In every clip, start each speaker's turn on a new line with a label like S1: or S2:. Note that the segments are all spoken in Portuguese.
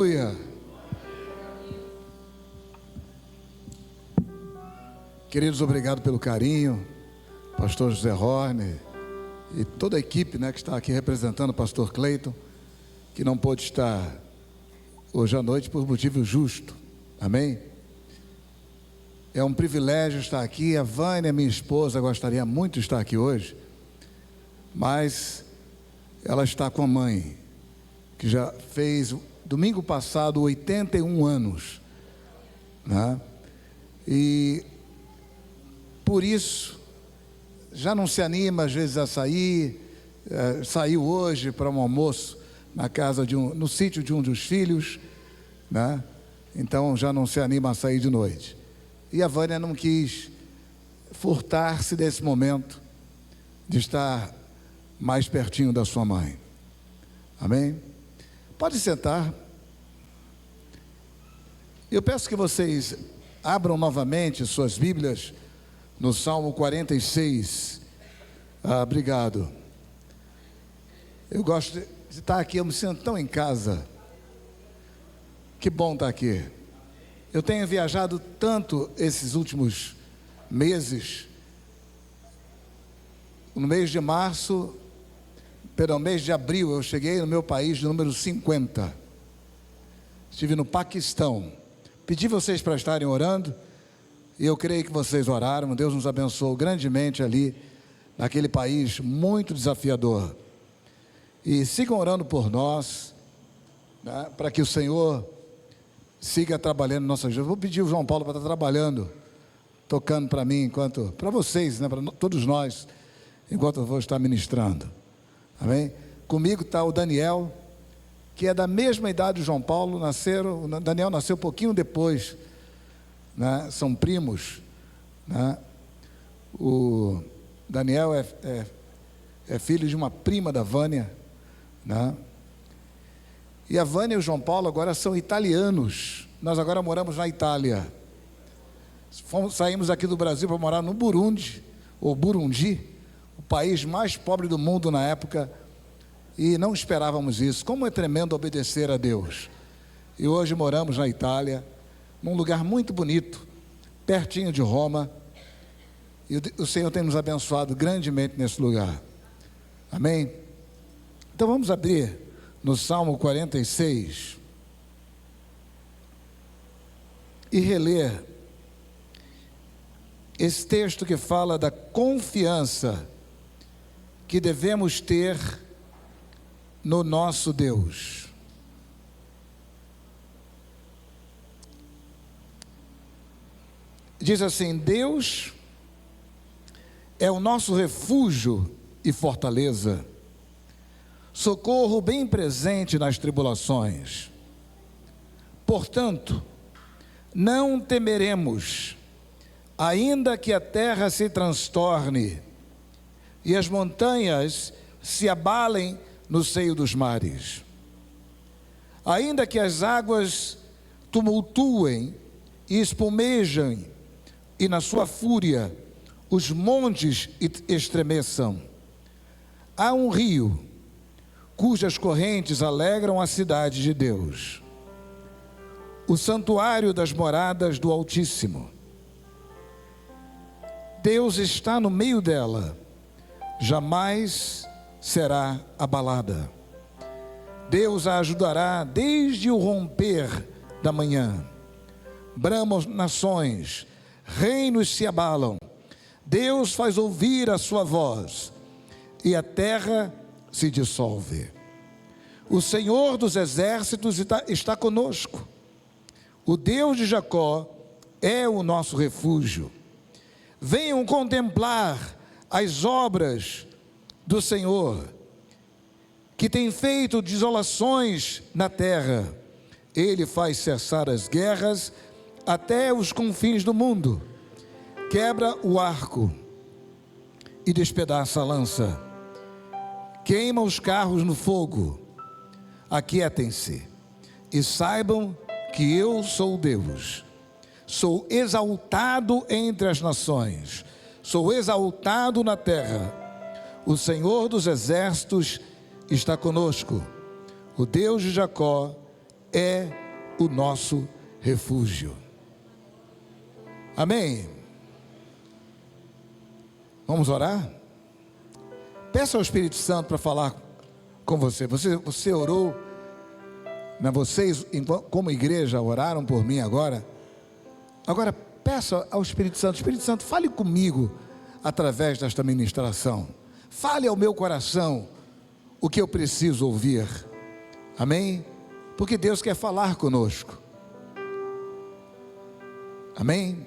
S1: Aleluia. Queridos, obrigado pelo carinho, pastor José Horner e toda a equipe, que está aqui representando o pastor Cleiton, que não pôde estar hoje à noite por motivo justo, amém? É um privilégio estar aqui. A Vânia, minha esposa, gostaria muito de estar aqui hoje, mas ela está com a mãe, que já fez domingo passado 81 anos, e por isso já não se anima às vezes a sair. Saiu hoje para um almoço na casa no sítio de um dos filhos, então já não se anima a sair de noite. E a Vânia não quis furtar-se desse momento de estar mais pertinho da sua mãe, amém? Pode sentar. Eu peço que vocês abram novamente suas Bíblias no Salmo 46. Obrigado. Eu gosto de estar aqui, eu me sinto tão em casa. Que bom estar aqui. Eu tenho viajado tanto esses últimos meses. No mês de março, mês de abril, eu cheguei no meu país de número 50. Estive no Paquistão. Pedi vocês para estarem orando, e eu creio que vocês oraram. Deus nos abençoou grandemente ali, naquele país muito desafiador. E sigam orando por nós, para que o Senhor siga trabalhando em nossas vidas. Vou pedir o João Paulo para estar trabalhando, tocando para mim, para vocês, para todos nós, enquanto eu vou estar ministrando. Amém? Comigo está o Daniel, que é da mesma idade do João Paulo. O Daniel nasceu um pouquinho depois, são primos, O Daniel é filho de uma prima da Vânia, E a Vânia e o João Paulo agora são italianos. Nós agora moramos na Itália. Saímos aqui do Brasil para morar no Burundi, ou Burundi, o país mais pobre do mundo na época, e não esperávamos isso. Como é tremendo obedecer a Deus. E hoje moramos na Itália, num lugar muito bonito, pertinho de Roma, e o Senhor tem nos abençoado grandemente nesse lugar, amém? Então vamos abrir no Salmo 46 e reler esse texto que fala da confiança que devemos ter no nosso Deus. Diz assim: Deus é o nosso refúgio e fortaleza, socorro bem presente nas tribulações. Portanto, não temeremos, ainda que a terra se transtorne e as montanhas se abalem no seio dos mares, ainda que as águas tumultuem e espumejem, e na sua fúria os montes estremeçam. Há um rio cujas correntes alegram a cidade de Deus, o santuário das moradas do Altíssimo. Deus está no meio dela, jamais será abalada. Deus a ajudará desde o romper da manhã. Bramam nações, reinos se abalam. Deus faz ouvir a sua voz, e a terra se dissolve. O Senhor dos exércitos está conosco. O Deus de Jacó é o nosso refúgio. Venham contemplar as obras do Senhor, que tem feito desolações na terra. Ele faz cessar as guerras até os confins do mundo. Quebra o arco e despedaça a lança. Queima os carros no fogo. Aquietem-se e saibam que eu sou Deus. Sou exaltado entre as nações, sou exaltado na terra. O Senhor dos exércitos está conosco. O Deus de Jacó é o nosso refúgio. Amém? Vamos orar? Peça ao Espírito Santo para falar com você. Você orou, né? Vocês, como igreja, oraram por mim agora. Agora, peça ao Espírito Santo: Espírito Santo, fale comigo através desta ministração. Fale ao meu coração o que eu preciso ouvir. Amém? Porque Deus quer falar conosco. Amém?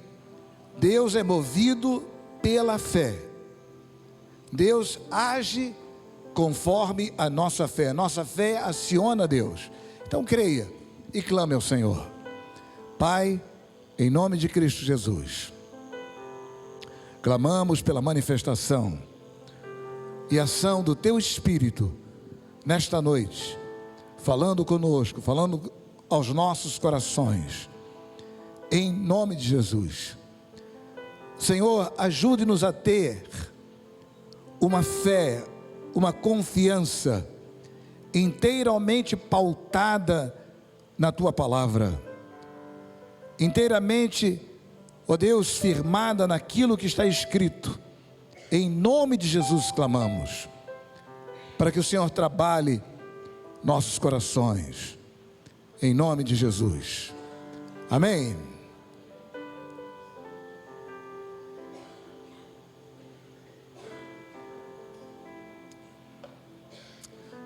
S1: Deus é movido pela fé. Deus age conforme a nossa fé. Nossa fé aciona Deus. Então creia e clame ao Senhor. Pai, em nome de Cristo Jesus, clamamos pela manifestação e ação do Teu Espírito nesta noite, falando conosco, falando aos nossos corações, em nome de Jesus. Senhor, ajude-nos a ter uma fé, uma confiança inteiramente pautada na Tua palavra, inteiramente, ó Deus, firmada naquilo que está escrito. Em nome de Jesus clamamos, para que o Senhor trabalhe nossos corações, em nome de Jesus. Amém.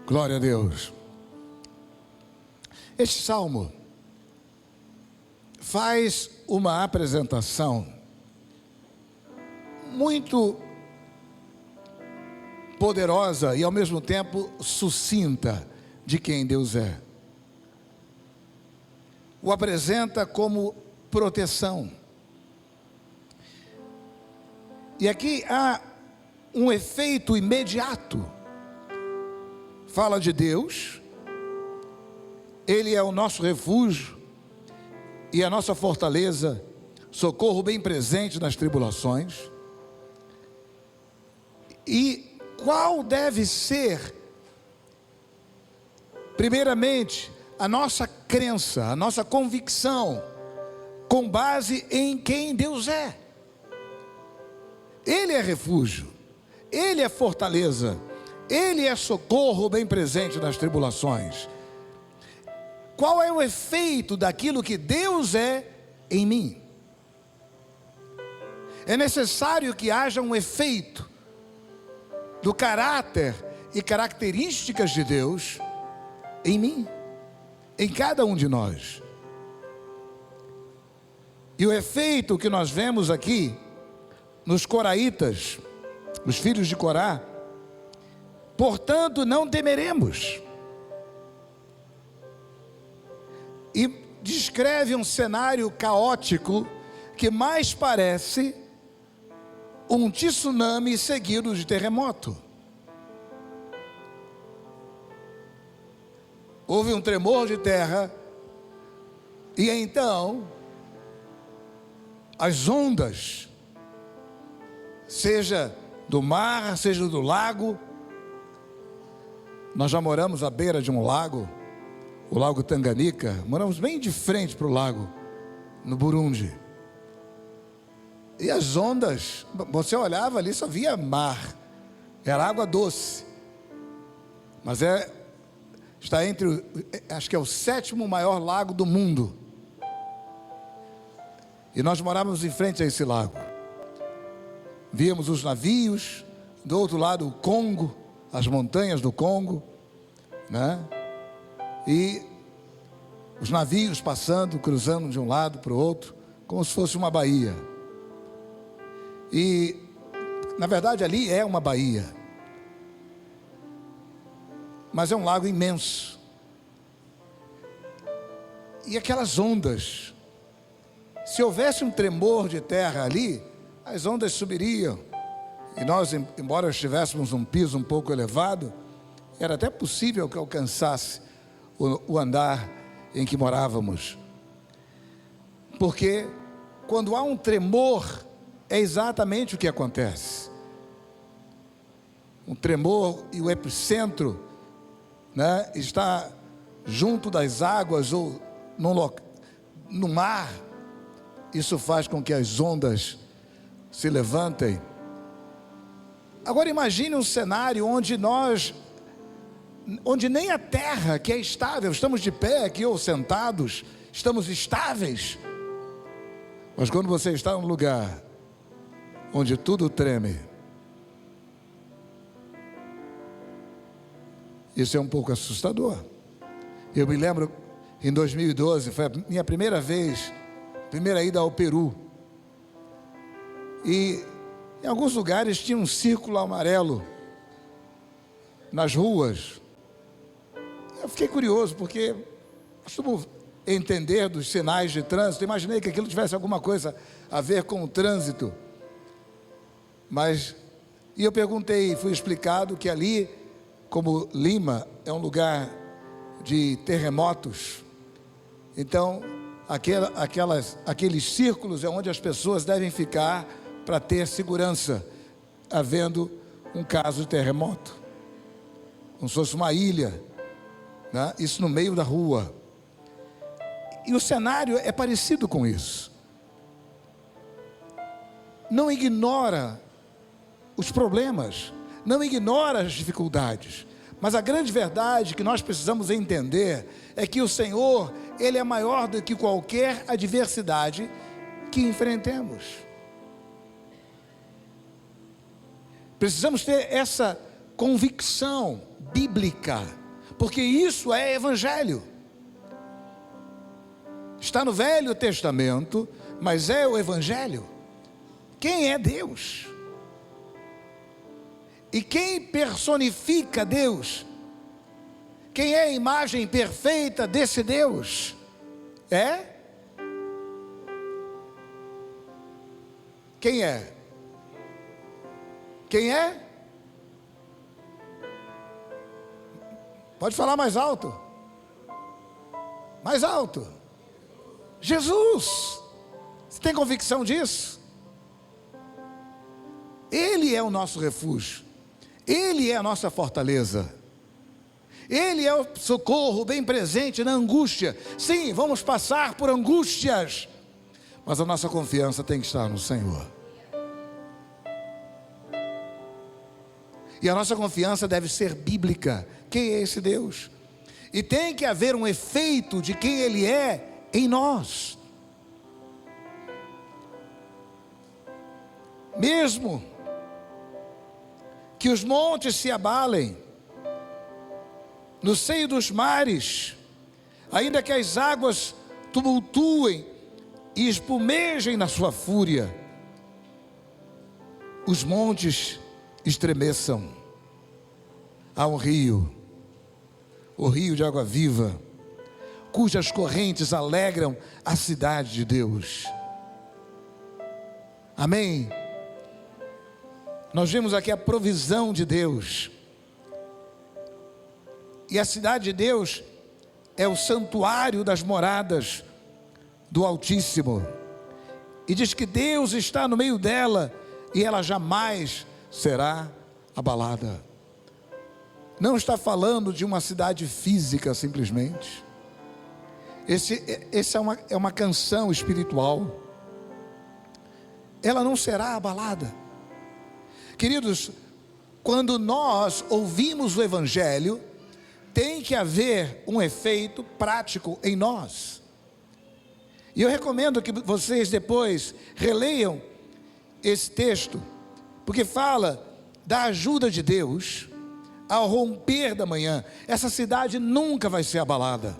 S1: Glória a Deus. Este salmo faz uma apresentação muito poderosa e ao mesmo tempo sucinta de quem Deus é. O apresenta como proteção. E aqui há um efeito imediato. Fala de Deus, Ele é o nosso refúgio e a nossa fortaleza, socorro bem presente nas tribulações. E qual deve ser, primeiramente, a nossa crença, a nossa convicção, com base em quem Deus é? Ele é refúgio, Ele é fortaleza, Ele é socorro bem presente nas tribulações. Qual é o efeito daquilo que Deus é em mim? É necessário que haja um efeito do caráter e características de Deus em mim, em cada um de nós. E o efeito que nós vemos aqui nos coraitas, os filhos de Corá: portanto não temeremos. E descreve um cenário caótico que mais parece um tsunami seguido de terremoto. Houve um tremor de terra e então as ondas, seja do mar, seja do lago. Nós já moramos à beira de um lago, o Lago Tanganica. Moramos bem de frente para o lago, no Burundi. E as ondas, você olhava ali, só via mar. Era água doce. Mas está entre, acho que é o 7º maior lago do mundo. E nós morávamos em frente a esse lago. Víamos os navios, do outro lado o Congo, as montanhas do Congo, né? E os navios passando, cruzando de um lado para o outro, como se fosse uma baía. E, na verdade, ali é uma baía, mas é um lago imenso. E aquelas ondas, se houvesse um tremor de terra ali, as ondas subiriam. E nós, embora estivéssemos num piso um pouco elevado, era até possível que alcançasse o andar em que morávamos. Porque quando há um tremor, é exatamente o que acontece. Um tremor e o epicentro, né, está junto das águas ou no mar, isso faz com que as ondas se levantem. Agora imagine um cenário onde nem a terra, que é estável, estamos de pé aqui ou sentados, estamos estáveis. Mas quando você está num lugar onde tudo treme, isso é um pouco assustador. Eu me lembro, em 2012, foi a minha primeira ida ao Peru. E em alguns lugares tinha um círculo amarelo nas ruas. Eu fiquei curioso, porque costumo entender dos sinais de trânsito. Imaginei que aquilo tivesse alguma coisa a ver com o trânsito. E eu perguntei, fui explicado que ali, como Lima é um lugar de terremotos, então aqueles círculos é onde as pessoas devem ficar para ter segurança, havendo um caso de terremoto, como se fosse uma ilha, né? Isso no meio da rua. E o cenário é parecido com isso. Não ignora os problemas, não ignora as dificuldades, mas a grande verdade que nós precisamos entender é que o Senhor, Ele é maior do que qualquer adversidade que enfrentemos. Precisamos ter essa convicção bíblica, porque isso é evangelho. Está no Velho Testamento, mas é o evangelho. Quem é Deus? E quem personifica Deus? Quem é a imagem perfeita desse Deus? Quem é? Quem é? Pode falar mais alto. Mais alto. Jesus. Você tem convicção disso? Ele é o nosso refúgio. Ele é a nossa fortaleza. Ele é o socorro bem presente na angústia. Sim, vamos passar por angústias, mas a nossa confiança tem que estar no Senhor. E a nossa confiança deve ser bíblica. Quem é esse Deus? E tem que haver um efeito de quem Ele é em nós. Mesmo que os montes se abalem, no seio dos mares, ainda que as águas tumultuem e espumejem na sua fúria, os montes estremeçam. Há um rio, o rio de água viva, cujas correntes alegram a cidade de Deus. Amém? Nós vimos aqui a provisão de Deus. E a cidade de Deus é o santuário das moradas do Altíssimo. E diz que Deus está no meio dela e ela jamais será abalada. Não está falando de uma cidade física simplesmente. Esse é uma canção espiritual. Ela não será abalada. Queridos, quando nós ouvimos o Evangelho, tem que haver um efeito prático em nós. E eu recomendo que vocês depois releiam esse texto, porque fala da ajuda de Deus ao romper da manhã. Essa cidade nunca vai ser abalada.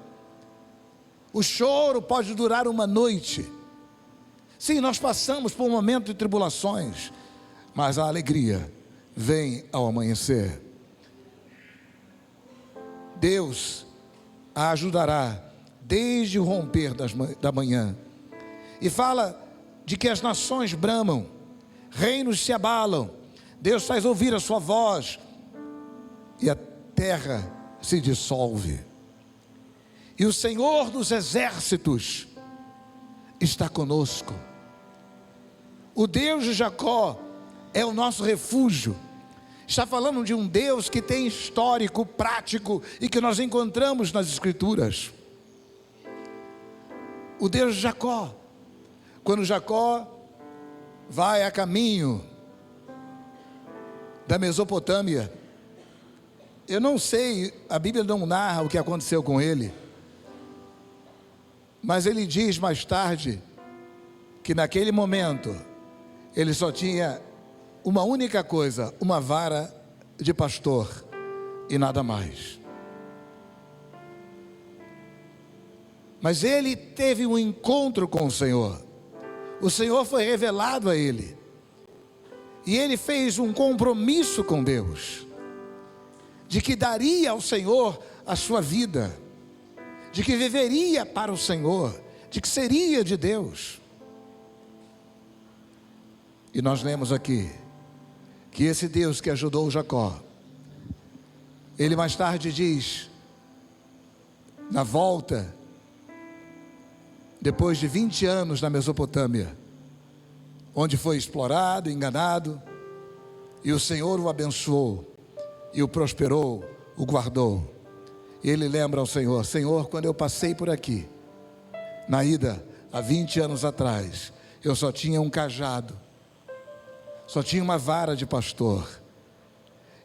S1: O choro pode durar uma noite. Sim, nós passamos por um momento de tribulações, mas a alegria vem ao amanhecer. Deus a ajudará desde o romper da manhã. E fala de que as nações bramam, reinos se abalam, Deus faz ouvir a sua voz e a terra se dissolve. E o Senhor dos exércitos está conosco. O Deus de Jacó é o nosso refúgio. Está falando de um Deus que tem histórico, prático e que nós encontramos nas Escrituras. O Deus de Jacó. Quando Jacó vai a caminho da Mesopotâmia, eu não sei, a Bíblia não narra o que aconteceu com ele, mas ele diz mais tarde que naquele momento ele só tinha uma única coisa, uma vara de pastor e nada mais. Mas ele teve um encontro com o Senhor foi revelado a ele, e ele fez um compromisso com Deus, de que daria ao Senhor a sua vida, de que viveria para o Senhor, de que seria de Deus. E nós lemos aqui, que esse Deus que ajudou Jacó, ele mais tarde diz, na volta, depois de 20 anos na Mesopotâmia, onde foi explorado, enganado, e o Senhor o abençoou, e o prosperou, o guardou. E ele lembra ao Senhor: Senhor, quando eu passei por aqui, na ida, há 20 anos atrás, eu só tinha um cajado, só tinha uma vara de pastor,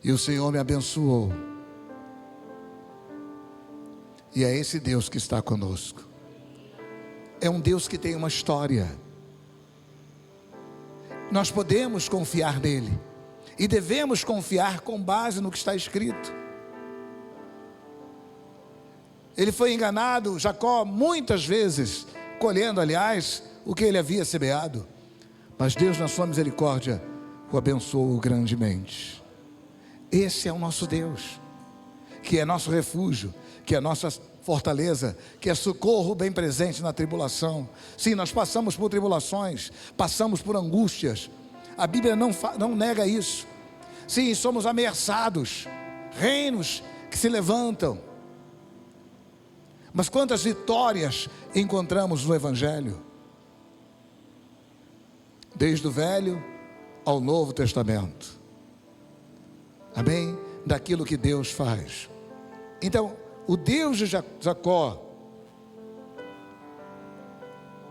S1: e o Senhor me abençoou. E é esse Deus que está conosco. É um Deus que tem uma história. Nós podemos confiar nele, e devemos confiar com base no que está escrito. Ele foi enganado, Jacó, muitas vezes, colhendo, aliás, o que ele havia semeado, mas Deus, na sua misericórdia, o abençoou grandemente. Esse é o nosso Deus, que é nosso refúgio, que é nossa fortaleza, que é socorro bem presente na tribulação. Sim, nós passamos por tribulações, passamos por angústias, a Bíblia não nega isso. Sim, somos ameaçados, reinos que se levantam, mas quantas vitórias encontramos no Evangelho, desde o Velho ao Novo Testamento, amém? Daquilo que Deus faz. Então, o Deus de Jacó,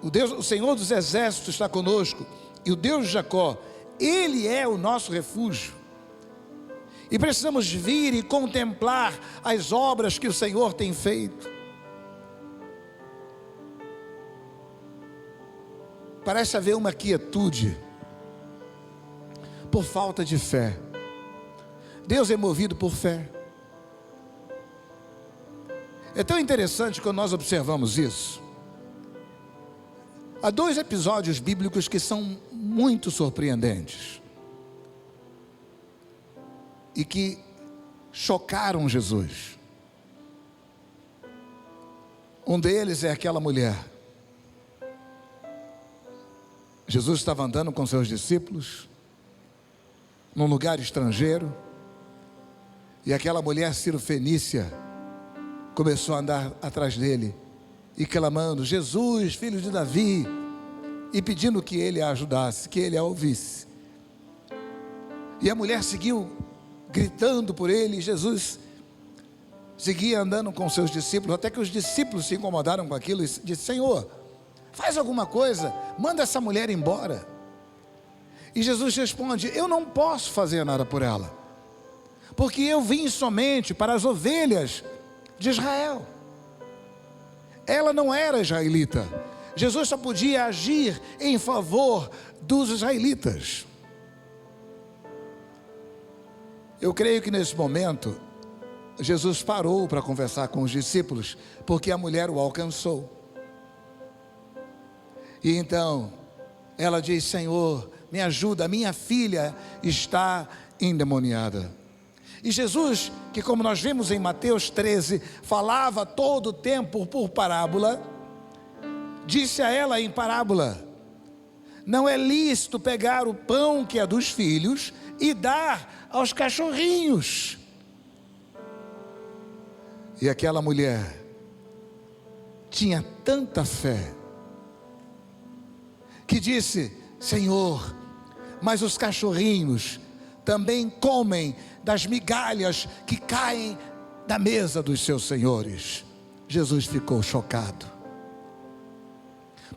S1: o Senhor dos exércitos está conosco, e o Deus de Jacó, Ele é o nosso refúgio, e precisamos vir e contemplar as obras que o Senhor tem feito. Parece haver uma quietude, por falta de fé. Deus é movido por fé. É tão interessante quando nós observamos isso. Há 2 episódios bíblicos que são muito surpreendentes e que chocaram Jesus. Um deles é aquela mulher. Jesus estava andando com seus discípulos num lugar estrangeiro, e aquela mulher cirofenícia começou a andar atrás dele e clamando: Jesus, filho de Davi, e pedindo que ele a ajudasse, que ele a ouvisse. E a mulher seguiu gritando por ele, e Jesus seguia andando com seus discípulos, até que os discípulos se incomodaram com aquilo e disseram: Senhor, faz alguma coisa, manda essa mulher embora. E Jesus responde: eu não posso fazer nada por ela, porque eu vim somente para as ovelhas de Israel. Ela não era israelita. Jesus só podia agir em favor dos israelitas. Eu creio que nesse momento Jesus parou para conversar com os discípulos, porque a mulher o alcançou. E então ela diz: Senhor, me ajuda, minha filha está endemoniada. E Jesus, que como nós vimos em Mateus 13, falava todo o tempo por parábola, disse a ela em parábola: não é lícito pegar o pão que é dos filhos e dar aos cachorrinhos. E aquela mulher tinha tanta fé, que disse: Senhor, mas os cachorrinhos também comem das migalhas que caem da mesa dos seus senhores. Jesus ficou chocado,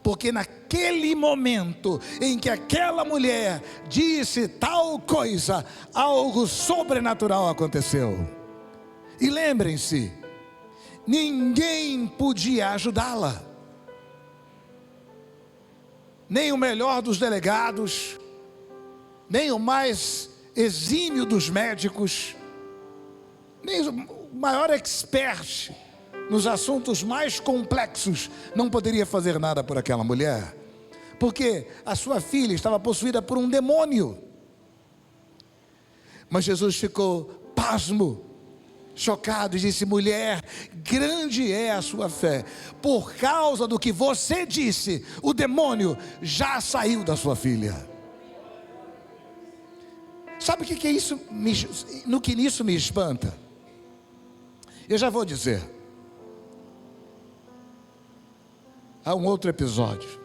S1: porque naquele momento em que aquela mulher disse tal coisa, algo sobrenatural aconteceu. E lembrem-se, ninguém podia ajudá-la, nem o melhor dos delegados, nem o mais exímio dos médicos, nem o maior expert nos assuntos mais complexos não poderia fazer nada por aquela mulher, porque a sua filha estava possuída por um demônio. Mas Jesus ficou pasmo, chocado, e disse: mulher, grande é a sua fé, por causa do que você disse, o demônio já saiu da sua filha. Sabe o que é isso? No que nisso me espanta? Eu já vou dizer. Há um outro episódio.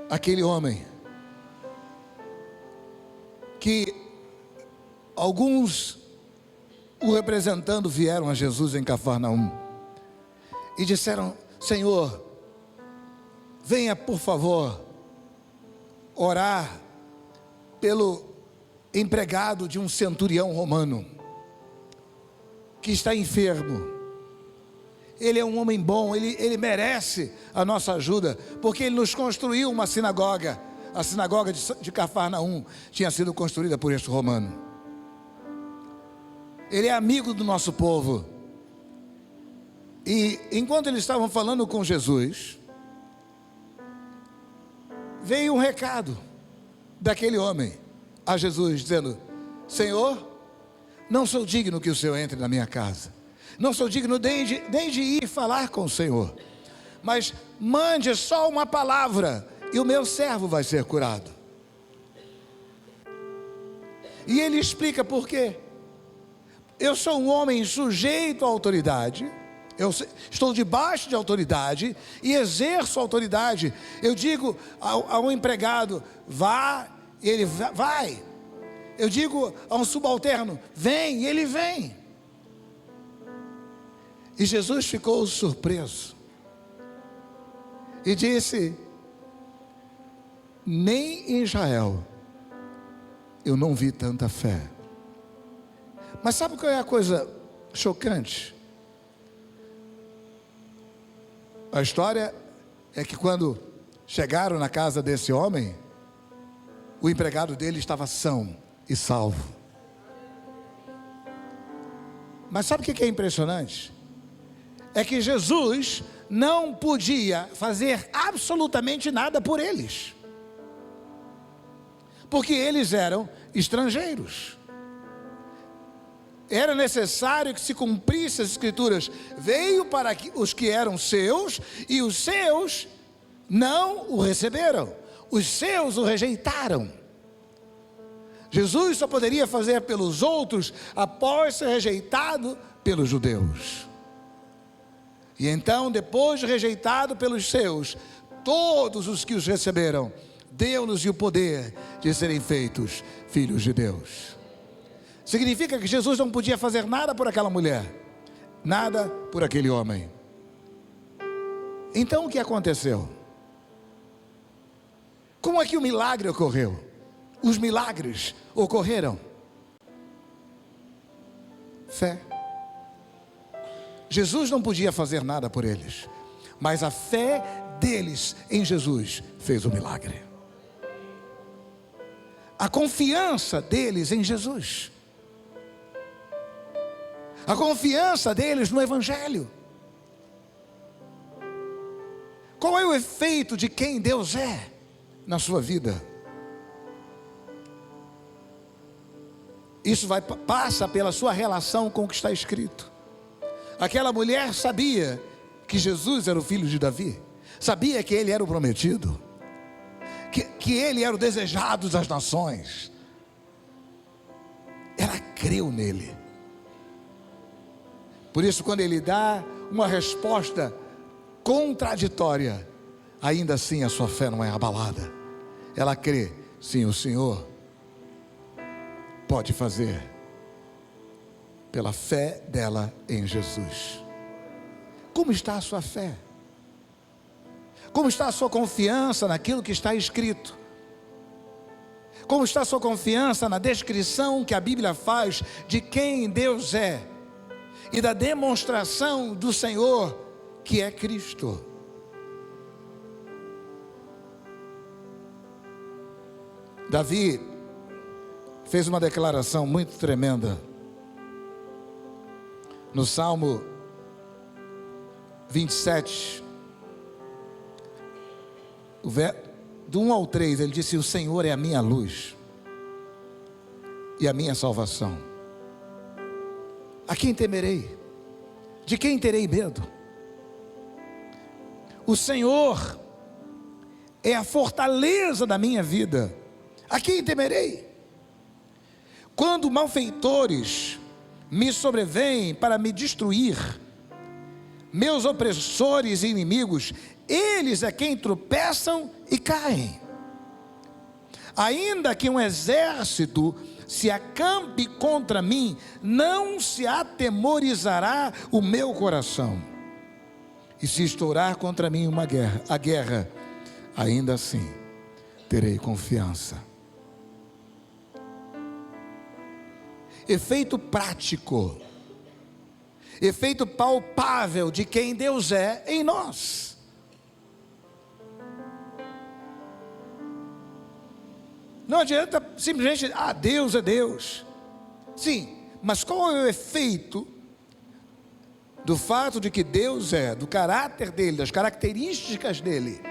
S1: Aquele homem que alguns o representando vieram a Jesus em Cafarnaum e disseram: Senhor, venha por favor orar pelo empregado de um centurião romano que está enfermo. Ele é um homem bom, ele merece a nossa ajuda, porque ele nos construiu uma sinagoga. A sinagoga de Cafarnaum tinha sido construída por este romano. Ele é amigo do nosso povo. E enquanto eles estavam falando com Jesus, veio um recado daquele homem a Jesus, dizendo: Senhor, não sou digno que o Senhor entre na minha casa, não sou digno nem de ir falar com o Senhor, mas mande só uma palavra e o meu servo vai ser curado. E ele explica por quê. Eu sou um homem sujeito à autoridade, eu estou debaixo de autoridade e exerço autoridade. Eu digo ao empregado: vá, e ele vai. Eu digo a um subalterno: vem, e ele vem. E Jesus ficou surpreso e disse: nem em Israel eu não vi tanta fé. Mas sabe qual é a coisa chocante? A história é que quando chegaram na casa desse homem, o empregado dele estava são e salvo. Mas sabe o que é impressionante? É que Jesus não podia fazer absolutamente nada por eles, porque eles eram estrangeiros. Era necessário que se cumprisse as escrituras: veio para os que eram seus, e os seus não o receberam, os seus o rejeitaram. Jesus só poderia fazer pelos outros após ser rejeitado pelos judeus. E então, depois de rejeitado pelos seus, todos os que os receberam, deu-nos o poder de serem feitos filhos de Deus. Significa que Jesus não podia fazer nada por aquela mulher, nada por aquele homem. Então o que aconteceu? Como é que o milagre ocorreu? Os milagres ocorreram. Fé. Jesus não podia fazer nada por eles, mas a fé deles em Jesus fez o milagre. A confiança deles em Jesus, a confiança deles no Evangelho. Qual é o efeito de quem Deus é na sua vida? Isso passa pela sua relação com o que está escrito. Aquela mulher sabia que Jesus era o filho de Davi, sabia que ele era o prometido, que ele era o desejado das nações. Ela creu nele. Por isso, quando ele dá uma resposta contraditória, ainda assim a sua fé não é abalada. Ela crê sim, o Senhor pode fazer, pela fé dela em Jesus. Como está a sua fé? Como está a sua confiança naquilo que está escrito? Como está a sua confiança na descrição que a Bíblia faz de quem Deus é e da demonstração do Senhor que é Cristo? Davi fez uma declaração muito tremenda no Salmo 27, do 1 ao 3, ele disse: o Senhor é a minha luz e a minha salvação. A quem temerei? De quem terei medo? O Senhor é a fortaleza da minha vida. A quem temerei? Quando malfeitores me sobrevêm para me destruir, meus opressores e inimigos, eles é quem tropeçam e caem. Ainda que um exército se acampe contra mim, não se atemorizará o meu coração. E se estourar contra mim a guerra, ainda assim terei confiança. Efeito prático, efeito palpável de quem Deus é em nós. Não adianta simplesmente, Deus é Deus. Sim, mas qual é o efeito do fato de que Deus é, do caráter dele, das características dele,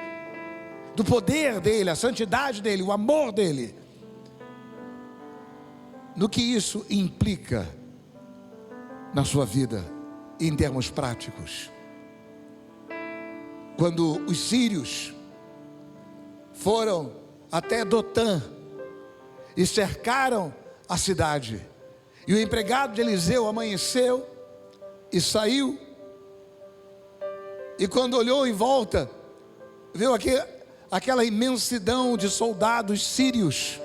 S1: do poder dele, a santidade dele, o amor dele? No que isso implica na sua vida, em termos práticos? Quando os sírios foram até Dotã e cercaram a cidade, e o empregado de Eliseu amanheceu e saiu, e quando olhou em volta, viu aquela imensidão de soldados sírios.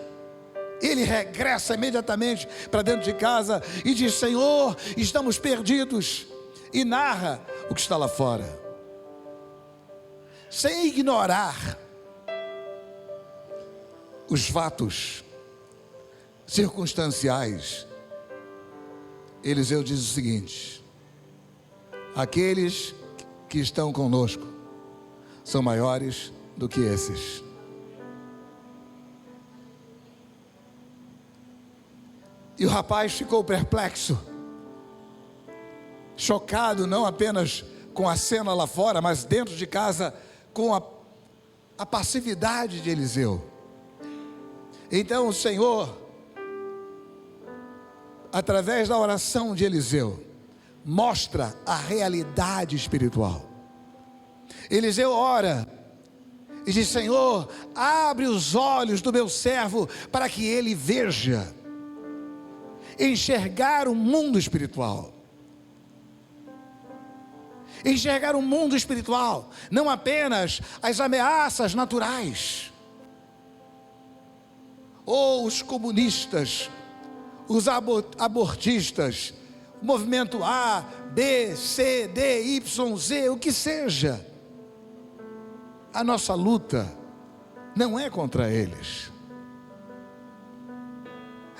S1: Ele regressa imediatamente para dentro de casa e diz: Senhor, estamos perdidos. E narra o que está lá fora, sem ignorar os fatos circunstanciais. Eliseu diz o seguinte: aqueles que estão conosco são maiores do que esses. E o rapaz ficou perplexo, chocado não apenas com a cena lá fora, mas dentro de casa, com a passividade de Eliseu. Então o Senhor, através da oração de Eliseu, mostra a realidade espiritual. Eliseu ora e diz: Senhor, abre os olhos do meu servo para que ele veja. Enxergar o mundo espiritual. Enxergar o mundo espiritual, não apenas as ameaças naturais, ou os comunistas, os abortistas, o movimento A, B, C, D, Y, Z, o que seja. A nossa luta não é contra eles.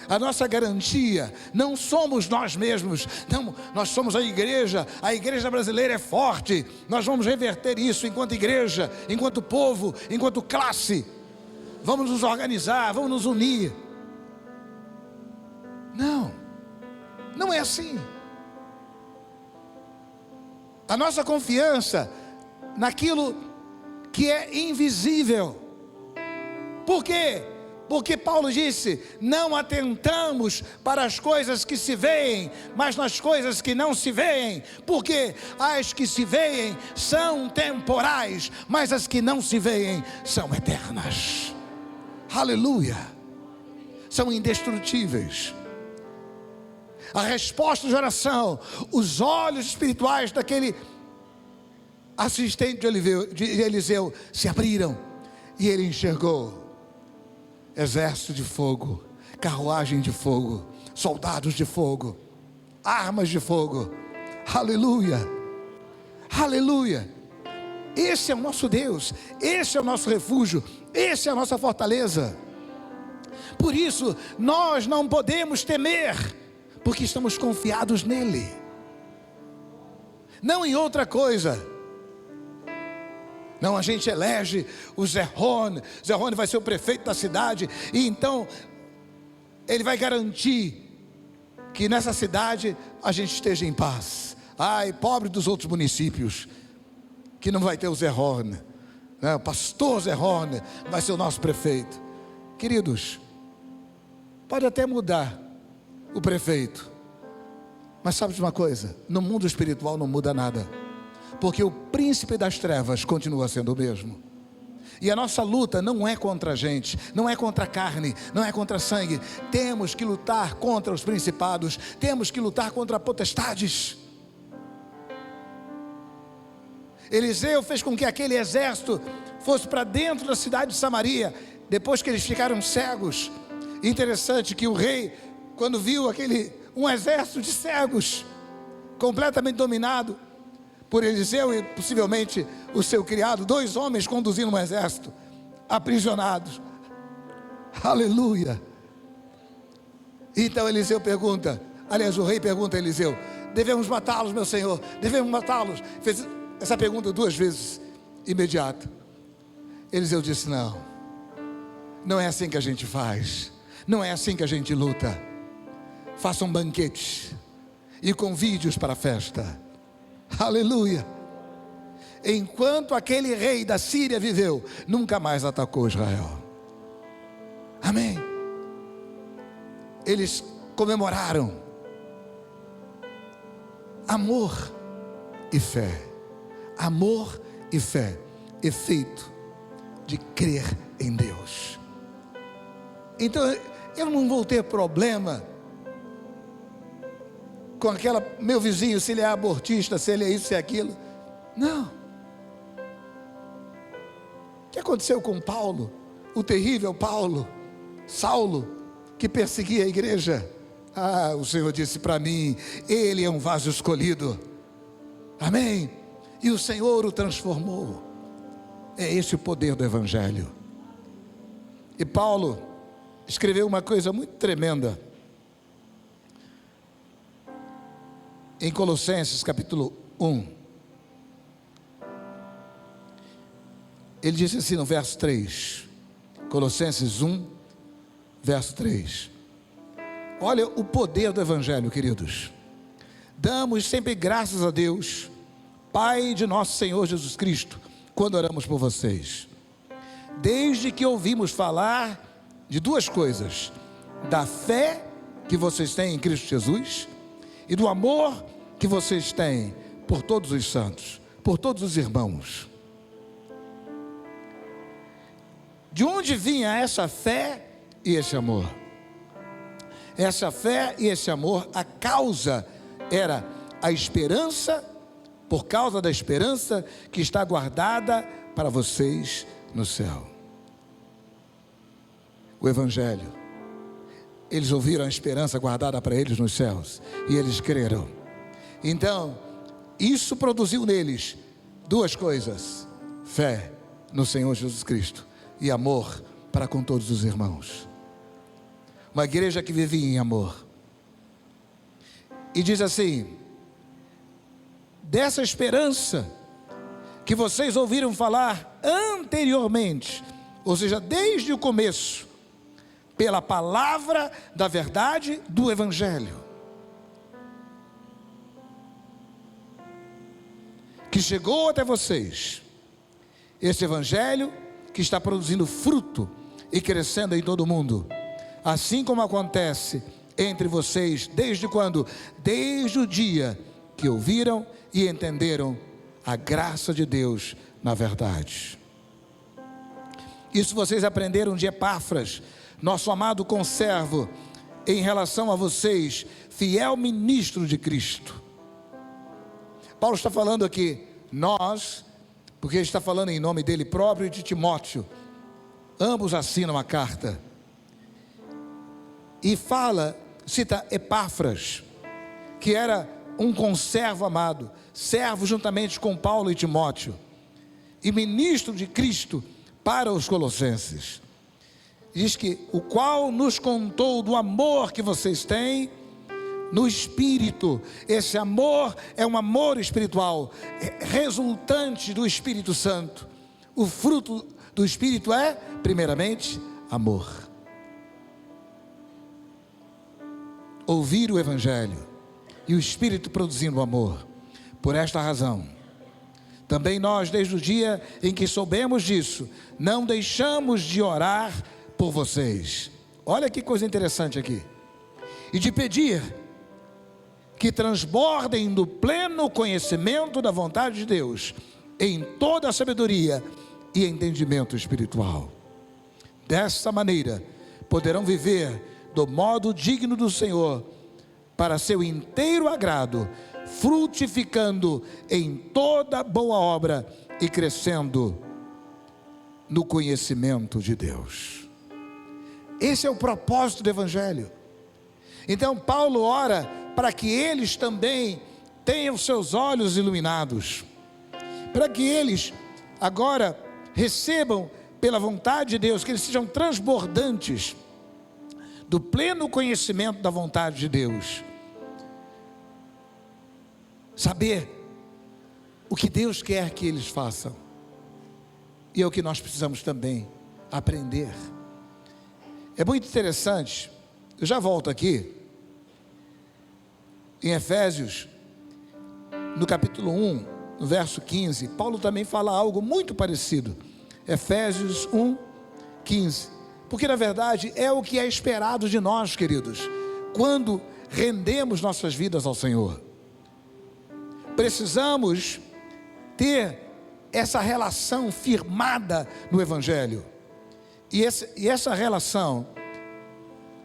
S1: A nossa garantia não somos nós mesmos, não, nós somos a igreja brasileira é forte, nós vamos reverter isso enquanto igreja, enquanto povo, enquanto classe, vamos nos organizar, vamos nos unir. Não é assim. A nossa confiança naquilo que é invisível. Por quê? Porque Paulo disse: não atentamos para as coisas que se veem, mas nas coisas que não se veem, porque as que se veem são temporais, mas as que não se veem são eternas. Aleluia! São indestrutíveis. A resposta de oração, os olhos espirituais daquele assistente de Eliseu se abriram e ele enxergou exército de fogo, carruagem de fogo, soldados de fogo, armas de fogo. Aleluia, aleluia. Esse é o nosso Deus, esse é o nosso refúgio, esse é a nossa fortaleza. Por isso nós não podemos temer, porque estamos confiados nele, não em outra coisa. Não, a gente elege o Zé Rony vai ser o prefeito da cidade, e então ele vai garantir que nessa cidade a gente esteja em paz. Ai, pobre dos outros municípios, que não vai ter o Zé Rony, né? O pastor Zé Rony vai ser o nosso prefeito. Queridos, pode até mudar o prefeito, mas sabe de uma coisa? No mundo espiritual não muda nada, porque o príncipe das trevas continua sendo o mesmo. E a nossa luta não é contra a gente, não é contra a carne, não é contra sangue. Temos que lutar contra os principados, temos que lutar contra potestades. Eliseu fez com que aquele exército fosse para dentro da cidade de Samaria, depois que eles ficaram cegos. Interessante que o rei, quando viu um exército de cegos, completamente dominado por Eliseu e possivelmente o seu criado, 2 homens conduzindo um exército, aprisionados. Aleluia. Então Eliseu pergunta, aliás o rei pergunta a Eliseu: devemos matá-los, meu senhor, devemos matá-los? Fez essa pergunta 2 vezes, imediata. Eliseu disse: não é assim que a gente faz, não é assim que a gente luta. Faça um banquete e convide-os para a festa. Aleluia. Enquanto aquele rei da Síria viveu, nunca mais atacou Israel. Amém. Eles comemoraram amor e fé. Amor e fé, efeito de crer em Deus. Então eu não vou ter problema com meu vizinho, se ele é abortista, se ele é isso, se é aquilo. Não. O que aconteceu com Paulo? O terrível Paulo, Saulo, que perseguia a igreja. O Senhor disse para mim: ele é um vaso escolhido. Amém. E o Senhor o transformou. É esse o poder do Evangelho. E Paulo escreveu uma coisa muito tremenda em Colossenses capítulo 1. Ele disse assim no verso 3, Colossenses 1, verso 3. Olha o poder do Evangelho, queridos. Damos sempre graças a Deus, Pai de nosso Senhor Jesus Cristo, quando oramos por vocês, desde que ouvimos falar de 2 coisas: da fé que vocês têm em Cristo Jesus e do amor que vocês têm por todos os santos, por todos os irmãos. De onde vinha essa fé e esse amor? Essa fé e esse amor, a causa era a esperança, por causa da esperança que está guardada para vocês no céu. O Evangelho, eles ouviram a esperança guardada para eles nos céus, e eles creram. Então, isso produziu neles 2 coisas: fé no Senhor Jesus Cristo e amor para com todos os irmãos. Uma igreja que vivia em amor. E diz assim: dessa esperança que vocês ouviram falar anteriormente, ou seja, desde o começo, pela palavra da verdade do Evangelho, que chegou até vocês. Esse Evangelho que está produzindo fruto e crescendo em todo o mundo, assim como acontece entre vocês, desde quando? Desde o dia que ouviram e entenderam a graça de Deus na verdade. Isso vocês aprenderam de Epáfras, nosso amado conservo, em relação a vocês, fiel ministro de Cristo. Paulo está falando aqui, nós, porque ele está falando em nome dele próprio e de Timóteo, ambos assinam a carta. e fala, cita Epáfras, que era um conservo amado, servo juntamente com Paulo e Timóteo, e ministro de Cristo para os colossenses. Diz que o qual nos contou do amor que vocês têm no Espírito. Esse amor é um amor espiritual, resultante do Espírito Santo. O fruto do Espírito é, primeiramente, amor. Ouvir o Evangelho e o Espírito produzindo amor. Por esta razão, também nós, desde o dia em que soubemos disso, não deixamos de orar por vocês. Olha que coisa interessante aqui. E de pedir que transbordem do pleno conhecimento da vontade de Deus, em toda a sabedoria e entendimento espiritual. Dessa maneira, poderão viver do modo digno do Senhor, para seu inteiro agrado, frutificando em toda boa obra e crescendo no conhecimento de Deus. Esse é o propósito do Evangelho. Então Paulo ora para que eles também tenham seus olhos iluminados, para que eles agora recebam pela vontade de Deus, que eles sejam transbordantes do pleno conhecimento da vontade de Deus. Saber o que Deus quer que eles façam, e é o que nós precisamos também aprender. É muito interessante, eu já volto aqui, em Efésios, no capítulo 1, no verso 15, Paulo também fala algo muito parecido. Efésios 1, 15. Porque na verdade é o que é esperado de nós, queridos, quando rendemos nossas vidas ao Senhor. Precisamos ter essa relação firmada no Evangelho. E essa relação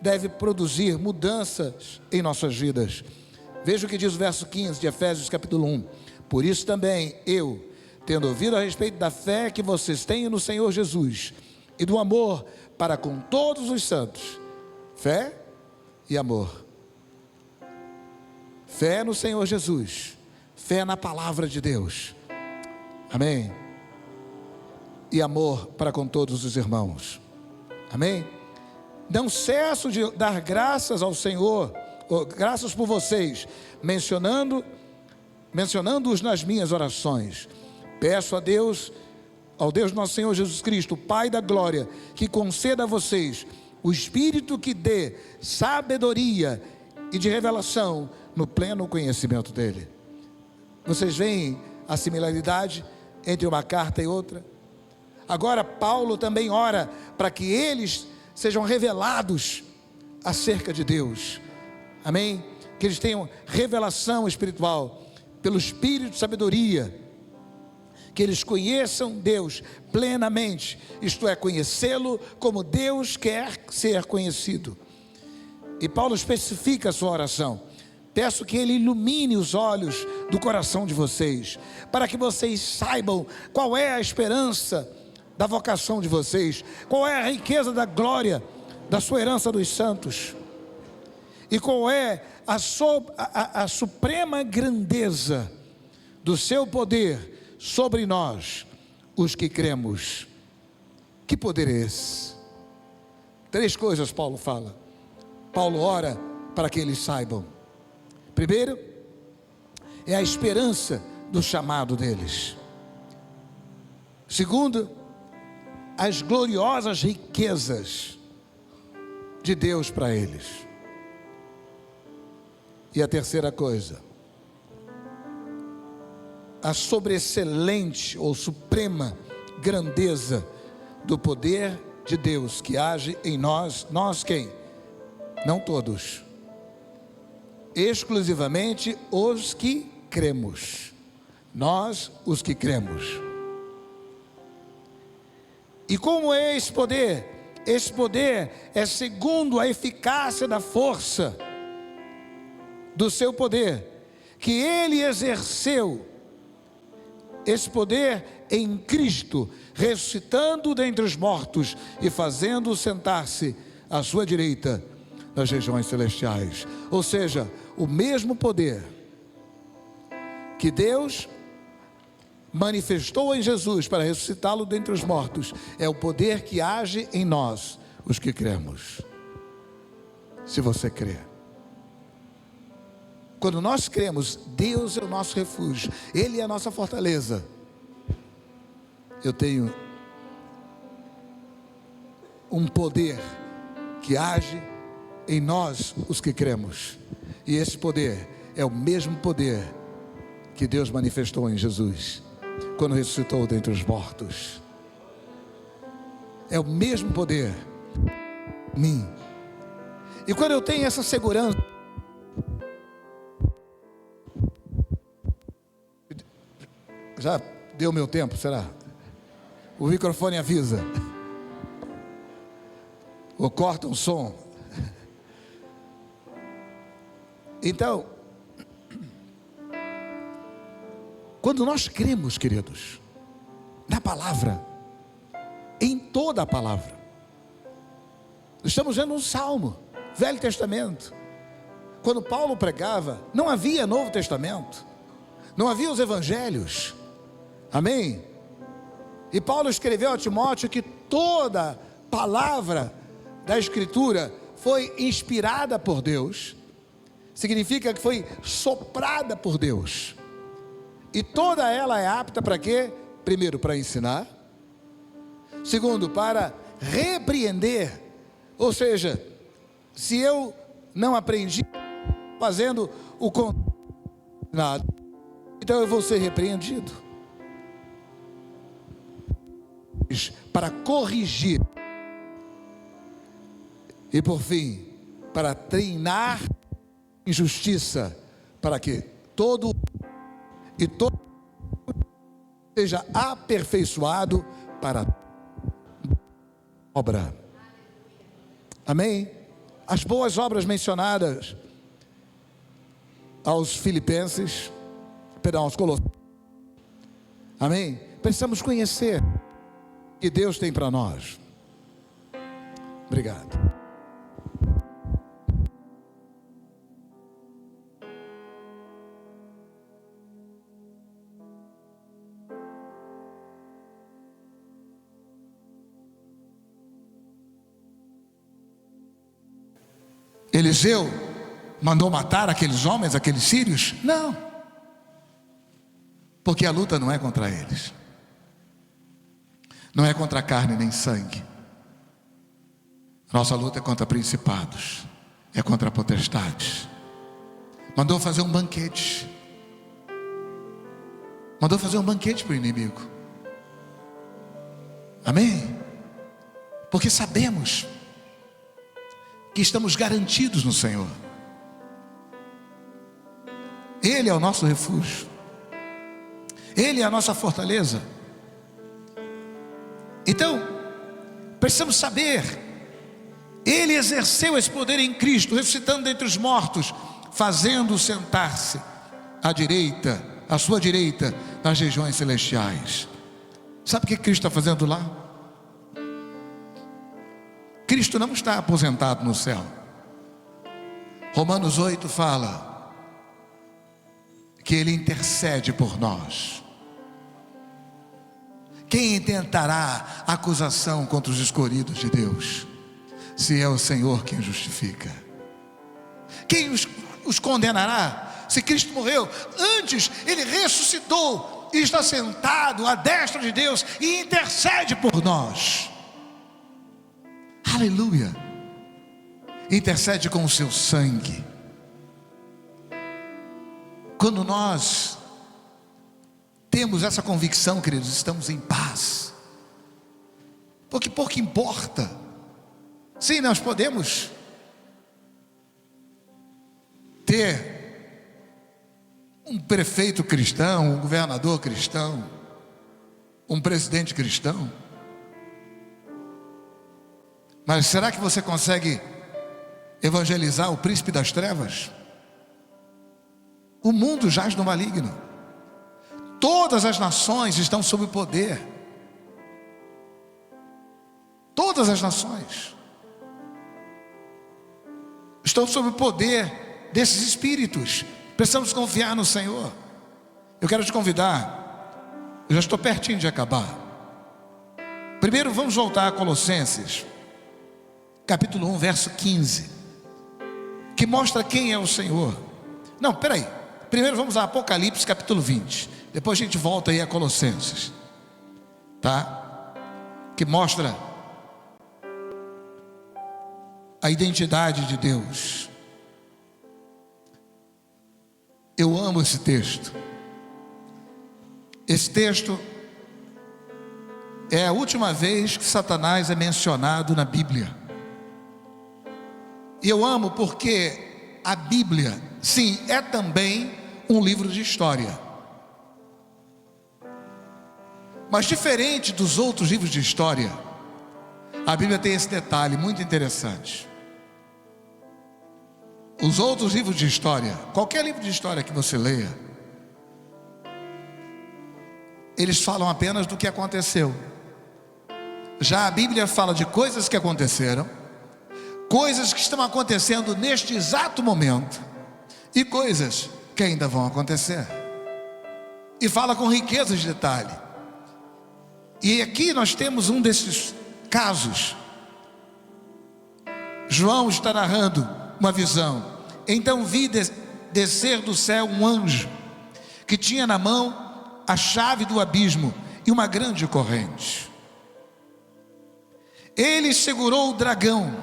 S1: deve produzir mudanças em nossas vidas. Veja o que diz o verso 15 de Efésios capítulo 1. Por isso também eu, tendo ouvido a respeito da fé que vocês têm no Senhor Jesus, e do amor para com todos os santos, fé e amor. Fé no Senhor Jesus, fé na palavra de Deus, amém? E amor para com todos os irmãos, amém? Não cesso de dar graças ao Senhor, graças por vocês, mencionando-os nas minhas orações. Peço a Deus, ao Deus nosso Senhor Jesus Cristo, Pai da glória, que conceda a vocês o Espírito que dê sabedoria e de revelação no pleno conhecimento dele. Vocês veem a similaridade entre uma carta e outra? Agora Paulo também ora para que eles sejam revelados acerca de Deus, amém? Que eles tenham revelação espiritual pelo Espírito de sabedoria, que eles conheçam Deus plenamente, isto é, conhecê-lo como Deus quer ser conhecido. E Paulo especifica a sua oração: peço que ele ilumine os olhos do coração de vocês, para que vocês saibam qual é a esperança da vocação de vocês, qual é a riqueza da glória da sua herança dos santos, e qual é a suprema grandeza do seu poder sobre nós, os que cremos. Que poder é esse? 3 coisas Paulo fala. Paulo ora para que eles saibam. Primeiro, é a esperança do chamado deles. Segundo, as gloriosas riquezas de Deus para eles. E a terceira coisa, a sobreexcelente ou suprema grandeza do poder de Deus que age em nós. Nós quem? Não todos, exclusivamente os que cremos. Nós, os que cremos. E como é esse poder? Esse poder é segundo a eficácia da força do seu poder, que ele exerceu esse poder em Cristo, ressuscitando dentre os mortos e fazendo-o sentar-se à sua direita, nas regiões celestiais. Ou seja, o mesmo poder que Deus manifestou em Jesus para ressuscitá-lo dentre os mortos, é o poder que age em nós, os que cremos. Se você crê. Quando nós cremos, Deus é o nosso refúgio, Ele é a nossa fortaleza. Eu tenho um poder que age em nós, os que cremos. E esse poder é o mesmo poder que Deus manifestou em Jesus, quando ressuscitou dentre os mortos. É o mesmo poder em mim. E quando eu tenho essa segurança, já deu meu tempo, será? O microfone avisa. Ou corta um som. Então, quando nós cremos, queridos, na palavra, em toda a palavra, estamos vendo um salmo, Velho Testamento. Quando Paulo pregava, não havia Novo Testamento, não havia os evangelhos, amém? E Paulo escreveu a Timóteo que toda palavra da Escritura foi inspirada por Deus, significa que foi soprada por Deus, e toda ela é apta para quê? Primeiro, para ensinar. Segundo, para repreender. Ou seja, se eu não aprendi fazendo o contrário, então eu vou ser repreendido. Para corrigir. E por fim, para treinar em justiça, para que todo seja aperfeiçoado para a obra. Amém? As boas obras mencionadas aos Filipenses, aos Colossenses. Amém? Precisamos conhecer o que Deus tem para nós. Obrigado. Eliseu mandou matar aqueles homens, aqueles sírios? Não, porque a luta não é contra eles, não é contra carne nem sangue. Nossa luta é contra principados, é contra potestades. Mandou fazer um banquete, mandou fazer um banquete para o inimigo. Amém? Porque sabemos que estamos garantidos no Senhor. Ele é o nosso refúgio, Ele é a nossa fortaleza. Então, precisamos saber, Ele exerceu esse poder em Cristo, ressuscitando dentre os mortos, fazendo sentar-se à direita, à sua direita, nas regiões celestiais. Sabe o que Cristo está fazendo lá? Cristo não está aposentado no céu. Romanos 8 fala que Ele intercede por nós. Quem intentará acusação contra os escolhidos de Deus, se é o Senhor quem justifica? Quem os condenará? Se Cristo morreu, antes Ele ressuscitou e está sentado à destra de Deus e intercede por nós. Aleluia. Intercede com o seu sangue. Quando nós temos essa convicção, queridos, estamos em paz, porque pouco importa. Sim, nós podemos ter um prefeito cristão, um governador cristão, um presidente cristão, mas será que você consegue evangelizar o príncipe das trevas? O mundo jaz no maligno. Todas as nações estão sob o poder. Todas as nações. estão sob o poder desses espíritos. Precisamos confiar no Senhor. Eu quero te convidar, eu já estou pertinho de acabar. Primeiro vamos voltar a Colossenses, capítulo 1, verso 15, que mostra quem é o Senhor. Não, peraí, primeiro vamos a Apocalipse, capítulo 20, depois a gente volta aí a Colossenses, tá? Que mostra a identidade de Deus. Eu amo esse texto. Esse texto é a última vez que Satanás é mencionado na Bíblia. E eu amo porque a Bíblia, sim, é também um livro de história. Mas diferente dos outros livros de história, a Bíblia tem esse detalhe muito interessante. Os outros livros de história, qualquer livro de história que você leia, eles falam apenas do que aconteceu. Já a Bíblia fala de coisas que aconteceram, coisas que estão acontecendo neste exato momento e coisas que ainda vão acontecer. E fala com riqueza de detalhe. E aqui nós temos um desses casos. João está narrando uma visão. Então vi descer do céu um anjo que tinha na mão a chave do abismo e uma grande corrente. Ele segurou o dragão,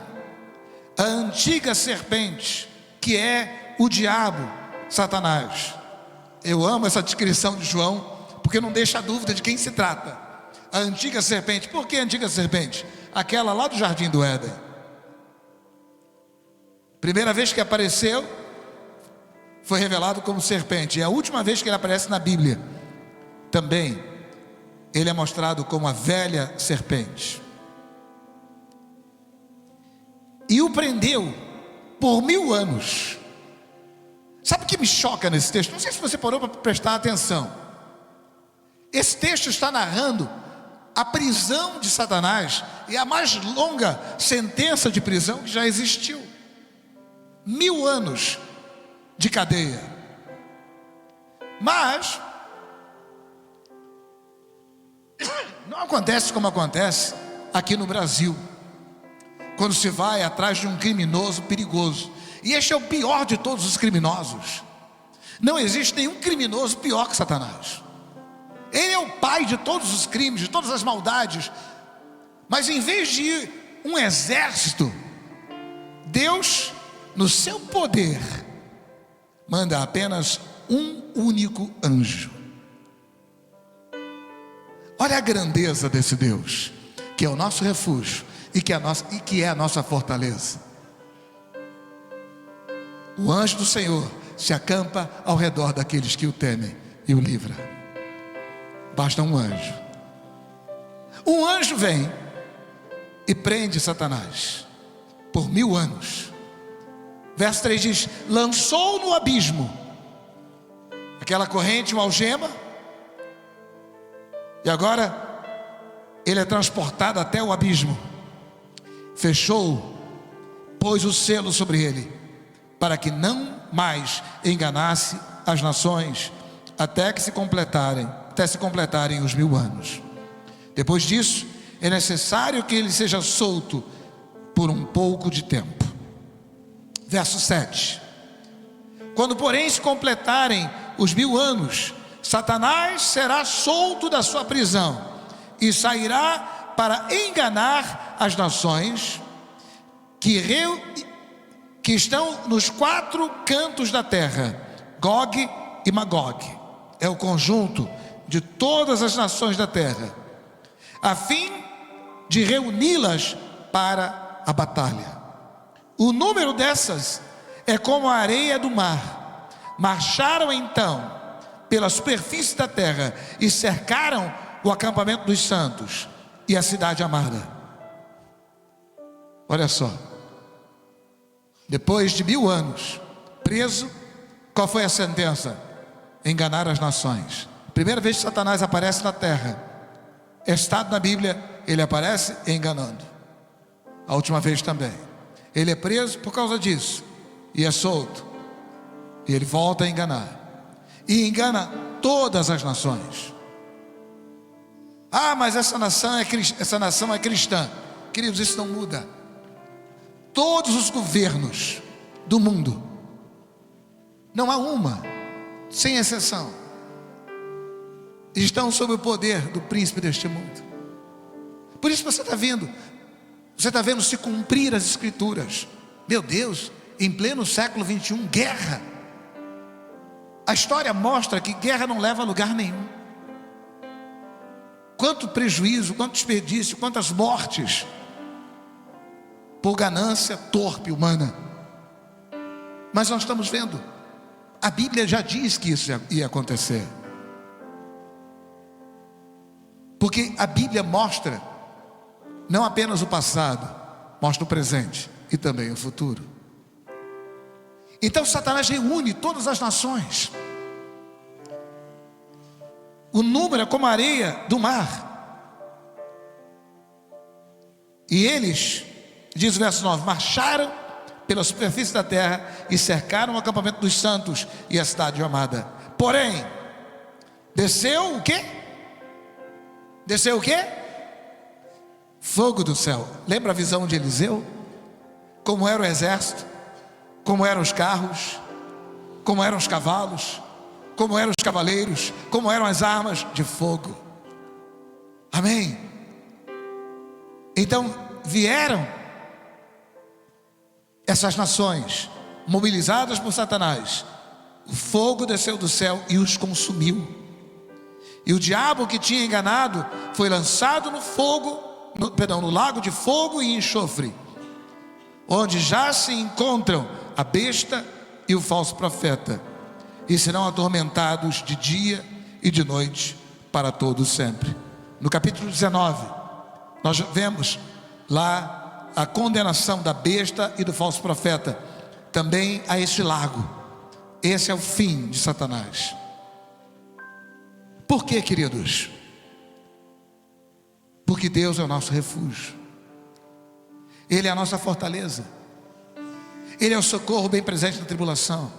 S1: a antiga serpente, que é o diabo, Satanás. Eu amo essa descrição de João, porque não deixa dúvida de quem se trata. A antiga serpente. Por que a antiga serpente? Aquela lá do jardim do Éden. Primeira vez que apareceu, foi revelado como serpente. E a última vez que ele aparece na Bíblia, também, ele é mostrado como a velha serpente. E o prendeu por 1000 anos. Sabe o que me choca nesse texto? Não sei se você parou para prestar atenção. Esse texto está narrando a prisão de Satanás, e a mais longa sentença de prisão que já existiu. 1000 anos de cadeia. Mas não acontece como acontece aqui no Brasil, quando se vai atrás de um criminoso perigoso. E este é o pior de todos os criminosos. Não existe nenhum criminoso pior que Satanás. Ele é o pai de todos os crimes, de todas as maldades. Mas em vez de ir um exército, Deus, no seu poder, manda apenas um único anjo. Olha a grandeza desse Deus, que é o nosso refúgio e que é a nossa fortaleza. O anjo do Senhor se acampa ao redor daqueles que o temem e o livra. Basta um anjo. Um anjo vem e prende Satanás por 1000 anos. Verso 3 diz: lançou no abismo aquela corrente, uma algema, e agora ele é transportado até o abismo. Fechou, pôs o selo sobre ele, para que não mais enganasse as nações, até se completarem os 1000 anos. Depois disso, é necessário que ele seja solto por um pouco de tempo. Verso 7: quando porém se completarem os 1000 anos, Satanás será solto da sua prisão e sairá para enganar as nações que estão nos 4 cantos da terra. Gog e Magog é o conjunto de todas as nações da terra, a fim de reuni-las para a batalha. O número dessas é como a areia do mar. Marcharam então pela superfície da terra e cercaram o acampamento dos santos e a cidade amada. Olha só, depois de 1000 anos preso, qual foi a sentença? Enganar as nações. Primeira vez que Satanás aparece na terra, é estado na Bíblia, ele aparece enganando. A última vez também. Ele é preso por causa disso. e é solto. E ele volta a enganar, e engana todas as nações. Ah, mas essa nação é cristã. Queridos, isso não muda. Todos os governos do mundo, não há uma, sem exceção, estão sob o poder do príncipe deste mundo. Por isso você está vendo se cumprir as escrituras. Meu Deus, em pleno século 21, guerra. A história mostra que guerra não leva a lugar nenhum. Quanto prejuízo, quanto desperdício, quantas mortes por ganância torpe humana. Mas nós estamos vendo, a Bíblia já diz que isso ia acontecer, porque a Bíblia mostra não apenas o passado, mostra o presente e também o futuro. Então Satanás reúne todas as nações. O número é como a areia do mar. E eles, diz o verso 9, marcharam pela superfície da terra e cercaram o acampamento dos santos e a cidade amada. Porém, desceu o quê? Desceu o quê? Fogo do céu. Lembra a visão de Eliseu? Como era o exército, como eram os carros, como eram os cavalos, como eram os cavaleiros, como eram as armas de fogo. Amém? Então vieram essas nações mobilizadas por Satanás. O fogo desceu do céu e os consumiu. E o diabo que tinha enganado foi lançado no lago de fogo e enxofre, onde já se encontram a besta e o falso profeta, e serão atormentados de dia e de noite para todo sempre. No capítulo 19, nós vemos lá a condenação da besta e do falso profeta, também a este lago. Esse é o fim de Satanás. Por quê, queridos? Porque Deus é o nosso refúgio, Ele é a nossa fortaleza, Ele é o socorro bem presente na tribulação,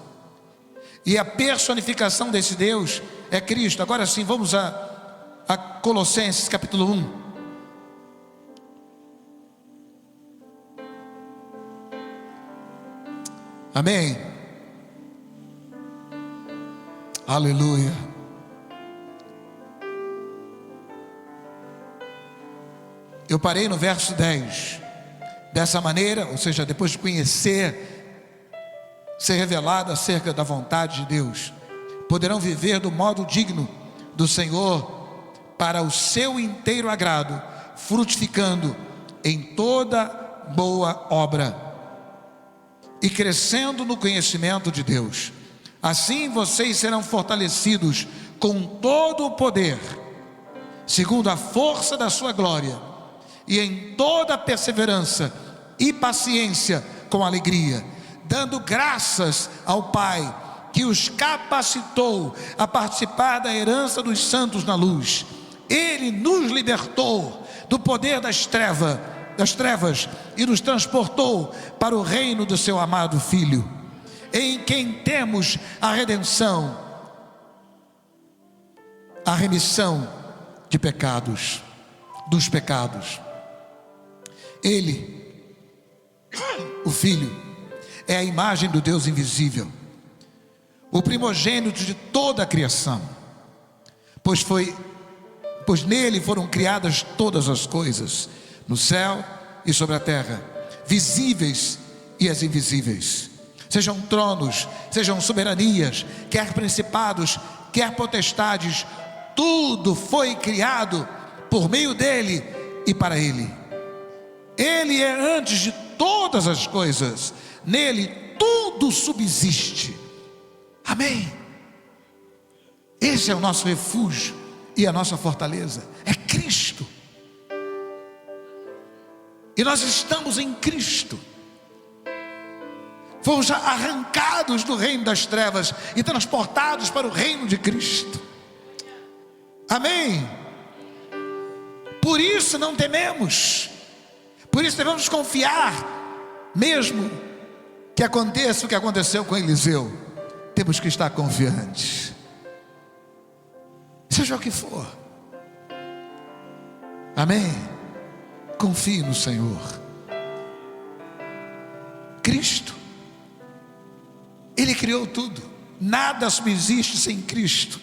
S1: e a personificação desse Deus é Cristo. Agora sim, vamos a Colossenses capítulo 1. Amém? Aleluia. Eu parei no verso 10. Dessa maneira, ou seja, depois de conhecer, ser revelado acerca da vontade de Deus, poderão viver do modo digno do Senhor, para o seu inteiro agrado, frutificando em toda boa obra e crescendo no conhecimento de Deus. Assim vocês serão fortalecidos com todo o poder, segundo a força da sua glória, e em toda perseverança e paciência com alegria, dando graças ao Pai, que os capacitou a participar da herança dos santos na luz. Ele nos libertou do poder das trevas e nos transportou para o reino do seu amado Filho, em quem temos a redenção, a remissão de pecados, dos pecados. Ele, o Filho, é a imagem do Deus invisível, o primogênito de toda a criação, pois nele foram criadas todas as coisas, no céu e sobre a terra, visíveis e as invisíveis, sejam tronos, sejam soberanias, quer principados, quer potestades, tudo foi criado por meio dele e para ele. Ele é antes de todas as coisas, nele tudo subsiste. Amém? Esse é o nosso refúgio e a nossa fortaleza, é Cristo. E nós estamos em Cristo. Fomos arrancados do reino das trevas e transportados para o reino de Cristo. Amém? Por isso não tememos. Por isso devemos confiar, mesmo Que aconteça o que aconteceu com Eliseu, temos que estar confiantes, seja o que for. Amém? Confie no Senhor. Cristo, Ele criou tudo, nada subsiste sem Cristo.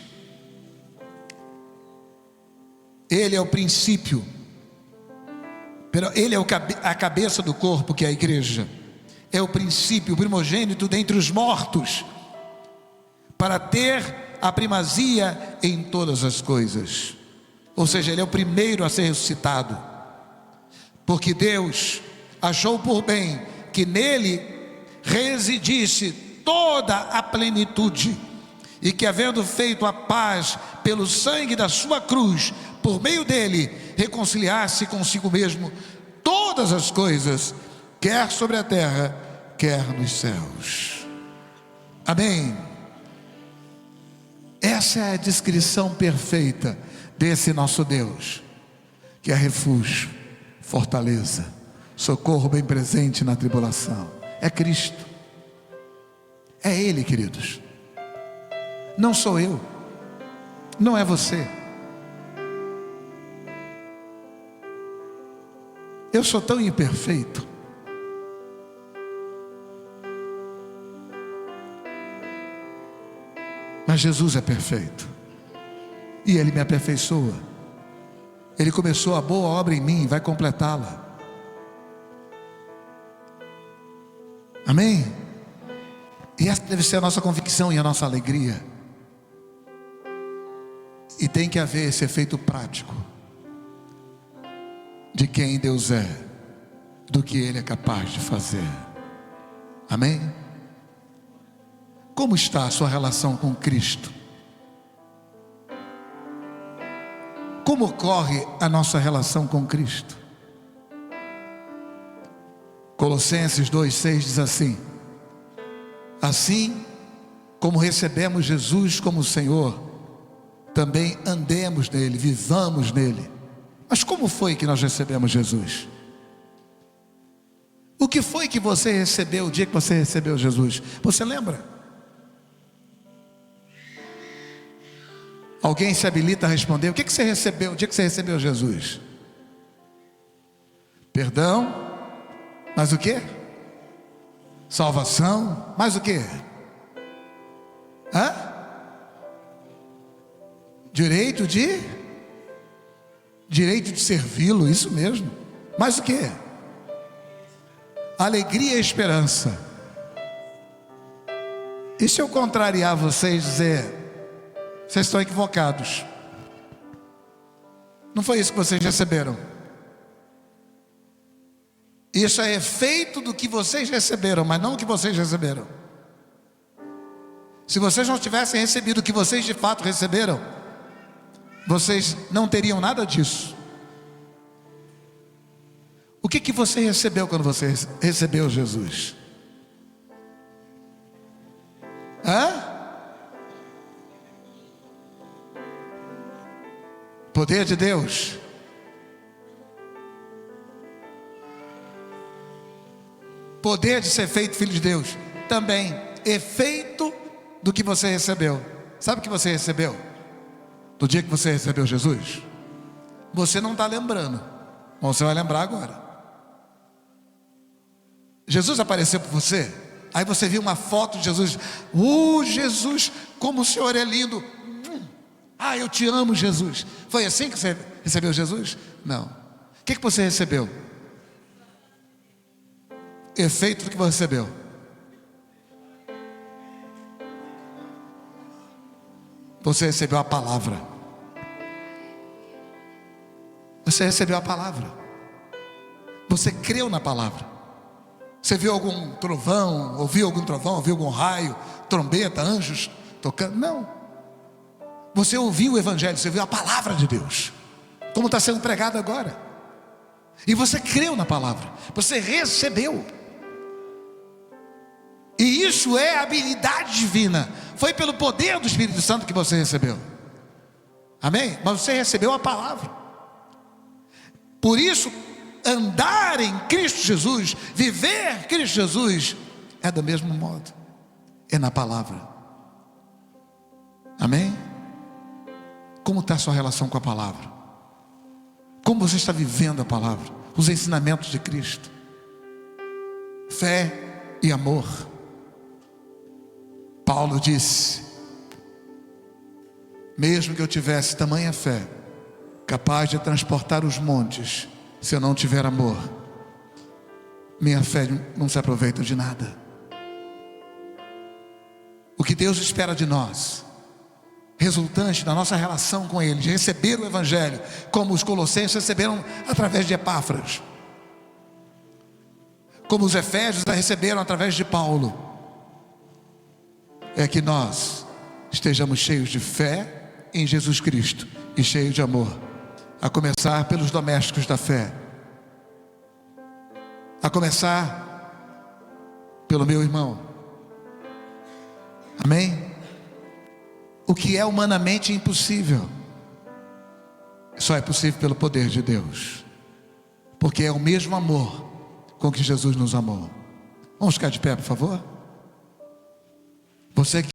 S1: Ele é o princípio, Ele é a cabeça do corpo, que é a igreja. É o princípio, o primogênito dentre os mortos, para ter a primazia em todas as coisas. Ou seja, Ele é o primeiro a ser ressuscitado, porque Deus achou por bem que nele residisse toda a plenitude, e que, havendo feito a paz pelo sangue da sua cruz, por meio dele reconciliasse consigo mesmo todas as coisas, quer sobre a terra, quer nos céus. Amém? Essa é a descrição perfeita desse nosso Deus, que é refúgio, fortaleza, socorro bem presente na tribulação. É Cristo, é Ele, queridos. Não sou eu, não é você. Eu sou tão imperfeito. Mas Jesus é perfeito, e Ele me aperfeiçoa. Ele começou a boa obra em mim e vai completá-la. Amém? E essa deve ser a nossa convicção e a nossa alegria. E tem que haver esse efeito prático de quem Deus é, do que Ele é capaz de fazer. Amém? Como está a sua relação com Cristo? Como ocorre a nossa relação com Cristo? Colossenses 2,6 diz assim: assim como recebemos Jesus como Senhor, também andemos nele, vivamos nele. Mas como foi que nós recebemos Jesus? O que foi que você recebeu o dia que você recebeu Jesus? Você lembra? Alguém se habilita a responder? O que você recebeu o dia que você recebeu Jesus? Perdão. Mas o quê? Salvação. Mas o quê? Direito de servi-lo, isso mesmo. Mas o quê? Alegria e esperança. E se eu contrariar vocês e dizer: vocês estão equivocados, não foi isso que vocês receberam? Isso é efeito do que vocês receberam, mas não o que vocês receberam. Se vocês não tivessem recebido o que vocês de fato receberam, vocês não teriam nada disso. O que você recebeu quando você recebeu Jesus? Poder de Deus. Poder de ser feito filho de Deus. Também efeito do que você recebeu. Sabe o que você recebeu do dia que você recebeu Jesus? Você não está lembrando, mas você vai lembrar agora. Jesus apareceu para você, aí você viu uma foto de Jesus. Jesus, como o Senhor é lindo. Eu te amo, Jesus. Foi assim que você recebeu Jesus? Não. O que você recebeu? Efeito do que você recebeu. Você recebeu a palavra. Você recebeu a palavra. Você creu na palavra. Você viu algum trovão, ouviu algum raio, trombeta, anjos tocando? Não. Você ouviu o evangelho, você viu a palavra de Deus, como está sendo pregado agora. E você creu na palavra, você recebeu. E isso é habilidade divina. Foi pelo poder do Espírito Santo que você recebeu. Amém? Mas você recebeu a palavra. Por isso, andar em Cristo Jesus, viver Cristo Jesus, é do mesmo modo, é na palavra. Amém? Como está a sua relação com a palavra? Como você está vivendo a palavra? Os ensinamentos de Cristo? Fé e amor. Paulo disse: mesmo que eu tivesse tamanha fé, capaz de transportar os montes, se eu não tiver amor, minha fé não se aproveita de nada. O que Deus espera de nós, resultante da nossa relação com Ele, de receber o Evangelho, como os colossenses receberam através de Epáfras, como os efésios a receberam através de Paulo, é que nós estejamos cheios de fé em Jesus Cristo e cheios de amor, a começar pelos domésticos da fé, a começar pelo meu irmão. Amém? O que é humanamente impossível só é possível pelo poder de Deus, porque é o mesmo amor com que Jesus nos amou. Vamos ficar de pé, por favor? Você que